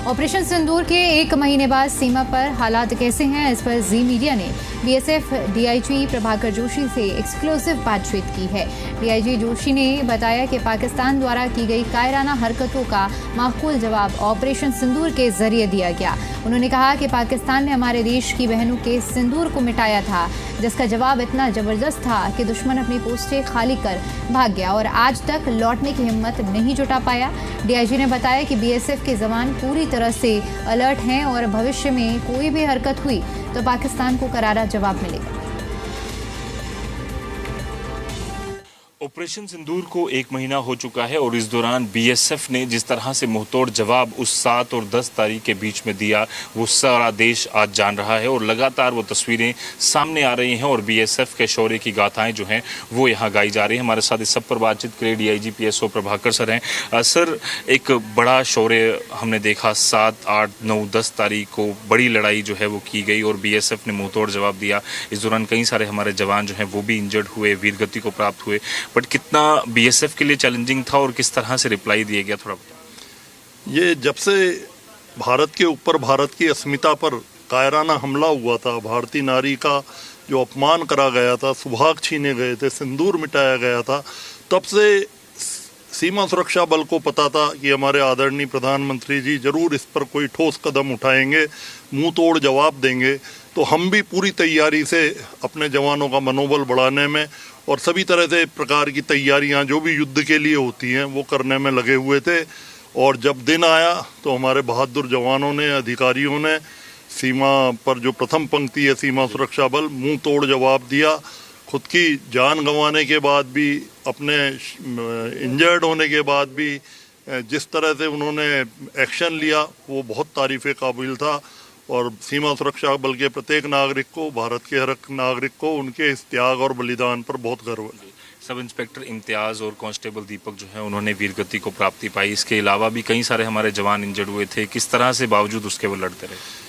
Operation सिंदूर के 1 महीने बाद सीमा पर हालात कैसे हैं, इस पर जी मीडिया ने बीएसएफ डीआईजी प्रभाकर जोशी से एक्सक्लूसिव बातचीत की है। डीआईजी जोशी ने बताया कि पाकिस्तान द्वारा की गई कायराना हरकतों का माकूल जवाब ऑपरेशन सिंदूर के जरिए दिया गया। उन्होंने कहा कि पाकिस्तान ने हमारे देश की बहनों के सिंदूर को मिटाया था, जिसका जवाब इतना जबरदस्त था कि दुश्मन अपनी पोस्टें खाली कर भाग गया और आज तक लौटने की हिम्मत नहीं जुटा पाया। डीआईजी ने बताया कि बीएसएफ के जवान पूरी तरह से अलर्ट हैं और भविष्य में कोई भी हरकत हुई तो पाकिस्तान को करारा जवाब मिलेगा। ऑपरेशन सिंदूर को 1 महीना हो चुका है और इस दौरान बीएसएफ ने जिस तरह से मुंहतोड़ जवाब उस 7 और 10 तारीख के बीच में दिया, वो सारा देश आज जान रहा है और लगातार वो तस्वीरें सामने आ रही हैं और बीएसएफ के शौर्य की गाथाएं जो हैं वो यहाँ गाई जा रही हैं। हमारे साथ इस सब पर बातचीत के लिए डीआईजी पीएसओ प्रभाकर सर हैं। सर, एक बड़ा शौर्य हमने देखा, 7, 8, 9, 10 तारीख को बड़ी लड़ाई जो है वो की गई और बीएसएफ ने मुंहतोड़ जवाब दिया। इस दौरान कई सारे हमारे जवान जो हैं वो भी इंजर्ड हुए, वीरगति को प्राप्त हुए, बट कितना बीएसएफ के लिए चैलेंजिंग था और किस तरह से रिप्लाई दिया गया, थोड़ा बताओ। ये जब से भारत के ऊपर, भारत की अस्मिता पर कायराना हमला हुआ था, भारतीय नारी का जो अपमान करा गया था, सुहाग छीने गए थे, सिंदूर मिटाया गया था, तब से सीमा सुरक्षा बल को पता था कि हमारे आदरणीय प्रधानमंत्री जी जरूर इस पर कोई ठोस कदम उठाएंगे, मुंह तोड़ जवाब देंगे। तो हम भी पूरी तैयारी से अपने जवानों का मनोबल बढ़ाने में और सभी तरह से प्रकार की तैयारियां जो भी युद्ध के लिए होती हैं वो करने में लगे हुए थे। और जब दिन आया तो हमारे बहादुर जवानों ने, अधिकारियों ने सीमा पर जो प्रथम पंक्ति है सीमा सुरक्षा बल, मुंह तोड़ जवाब दिया। खुद की जान गंवाने के बाद भी, अपने इंजर्ड होने के बाद भी जिस तरह से उन्होंने एक्शन लिया वो बहुत तारीफ़ काबिल था और सीमा सुरक्षा बल के प्रत्येक नागरिक को, भारत के हर नागरिक को उनके इस त्याग और बलिदान पर बहुत गर्व है। सब इंस्पेक्टर इम्तियाज़ और कांस्टेबल दीपक जो है उन्होंने वीरगति को प्राप्ति पाई। इसके अलावा भी कई सारे हमारे जवान इंजर्ड हुए थे, किस तरह से बावजूद उसके वो लड़ते रहे?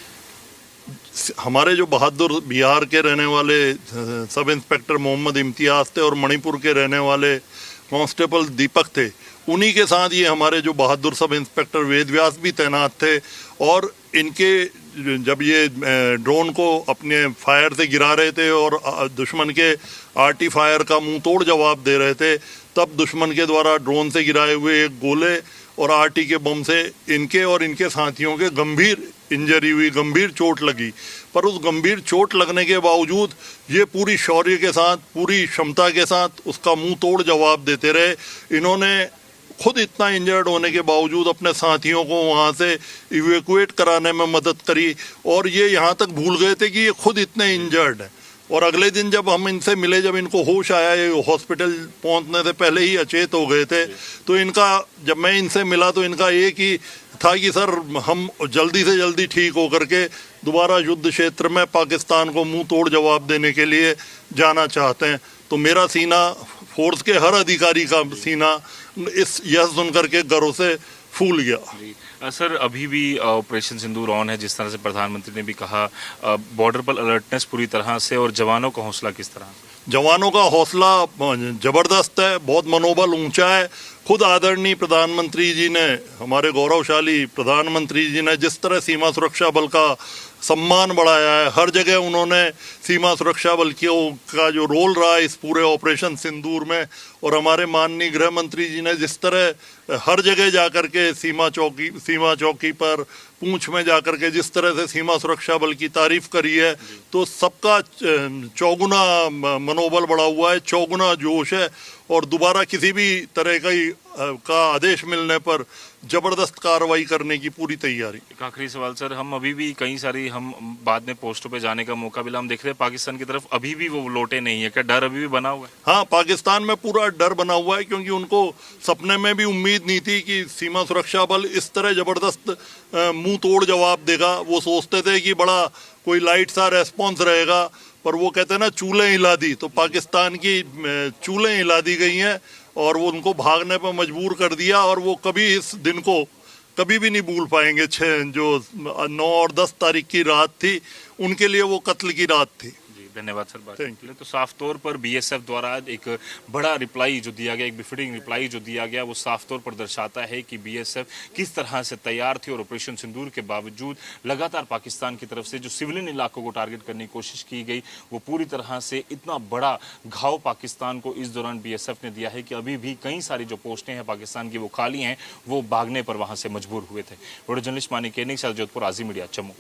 हमारे जो बहादुर बिहार के रहने वाले सब इंस्पेक्टर मोहम्मद इम्तियाज़ थे और मणिपुर के रहने वाले कांस्टेबल दीपक थे, उन्हीं के साथ ये हमारे जो बहादुर सब इंस्पेक्टर वेदव्यास भी तैनात थे। और इनके जब ये ड्रोन को अपने फायर से गिरा रहे थे और दुश्मन के आर्टी फायर का मुंह तोड़ जवाब दे रहे थे, तब दुश्मन के द्वारा ड्रोन से गिराए हुए एक गोले और आर्टी के बम से इनके और इनके साथियों के गंभीर इंजरी हुई, गंभीर चोट लगी। पर उस गंभीर चोट लगने के बावजूद ये पूरी शौर्य के साथ, पूरी क्षमता के साथ उसका मुंह तोड़ जवाब देते रहे। इन्होंने खुद इतना इंजर्ड होने के बावजूद अपने साथियों को वहाँ से इवैक्यूएट कराने में मदद करी और ये यहाँ तक भूल गए थे कि ये खुद इतने इंजर्ड हैं। और अगले दिन जब हम इनसे मिले, जब इनको होश आया, ये हॉस्पिटल पहुँचने से पहले ही अचेत हो गए थे, तो इनका, जब मैं इनसे मिला तो इनका एक ही था कि सर हम जल्दी से जल्दी ठीक होकर के दोबारा युद्ध क्षेत्र में पाकिस्तान को मुंह तोड़ जवाब देने के लिए जाना चाहते हैं। तो मेरा सीना, फोर्स के हर अधिकारी का सीना यह सुनकर के गर्व से फूल गया। सर, अभी भी ऑपरेशन सिंदूर ऑन है, जिस तरह से प्रधानमंत्री ने भी कहा, बॉर्डर पर अलर्टनेस पूरी तरह से, और जवानों का हौसला किस तरह? जवानों का हौसला जबरदस्त है, बहुत मनोबल ऊंचा है। खुद आदरणीय प्रधानमंत्री जी ने, हमारे गौरवशाली प्रधानमंत्री जी ने जिस तरह सीमा सुरक्षा बल का सम्मान बढ़ाया है, हर जगह उन्होंने सीमा सुरक्षा बल का जो रोल रहा है इस पूरे ऑपरेशन सिंदूर में, और हमारे माननीय गृह मंत्री जी ने जिस तरह हर जगह जाकर के सीमा चौकी पर, पूंछ में जाकर के जिस तरह से सीमा सुरक्षा बल की तारीफ करी है, तो सबका चौगुना मनोबल बढ़ा हुआ है, चौगुना जोश है। और दोबारा किसी भी तरह का आदेश मिलने पर जबरदस्त कार्रवाई करने की पूरी तैयारी। एक आखिरी सवाल सर, हम अभी भी कई सारी, हम बाद में पोस्टों पे जाने का मौका मिला, हम देख रहे हैं पाकिस्तान की तरफ अभी भी वो लौटे नहीं है, क्या डर अभी भी बना हुआ है? हाँ, पाकिस्तान में पूरा डर बना हुआ है, क्योंकि उनको सपने में भी उम्मीद नहीं थी कि सीमा सुरक्षा बल इस तरह जबरदस्त मुंह तोड़ जवाब देगा। वो सोचते थे कि बड़ा कोई लाइट सा रेस्पॉन्स रहेगा, पर वो कहते हैं ना, चूल्हे हिला दी, तो पाकिस्तान की चूल्हे हिला दी गई हैं और वो उनको भागने पर मजबूर कर दिया। और वो कभी इस दिन को कभी भी नहीं भूल पाएंगे। जो 9 और 10 तारीख की रात थी, उनके लिए वो कत्ल की रात थी। धन्यवाद सर बात Thank करने के लिए। तो साफ तौर पर बीएसएफ द्वारा एक बड़ा रिप्लाई जो दिया गया, एक बिफिटिंग रिप्लाई जो दिया गया, वो साफ तौर पर दर्शाता है कि बीएसएफ किस तरह से तैयार थी और ऑपरेशन सिंदूर के बावजूद लगातार पाकिस्तान की तरफ से जो सिविलियन इलाकों को टारगेट करने की कोशिश की गई, वो पूरी तरह से इतना बड़ा घाव पाकिस्तान को इस दौरान बीएसएफ ने दिया है कि अभी भी कई सारी जो पोस्टें हैं पाकिस्तान की वो खाली हैं, वो भागने पर वहां से मजबूर हुए थे। वीडियो जर्नलिस्ट मानिक जोधपुर, आज़ी मीडिया, जम्मू।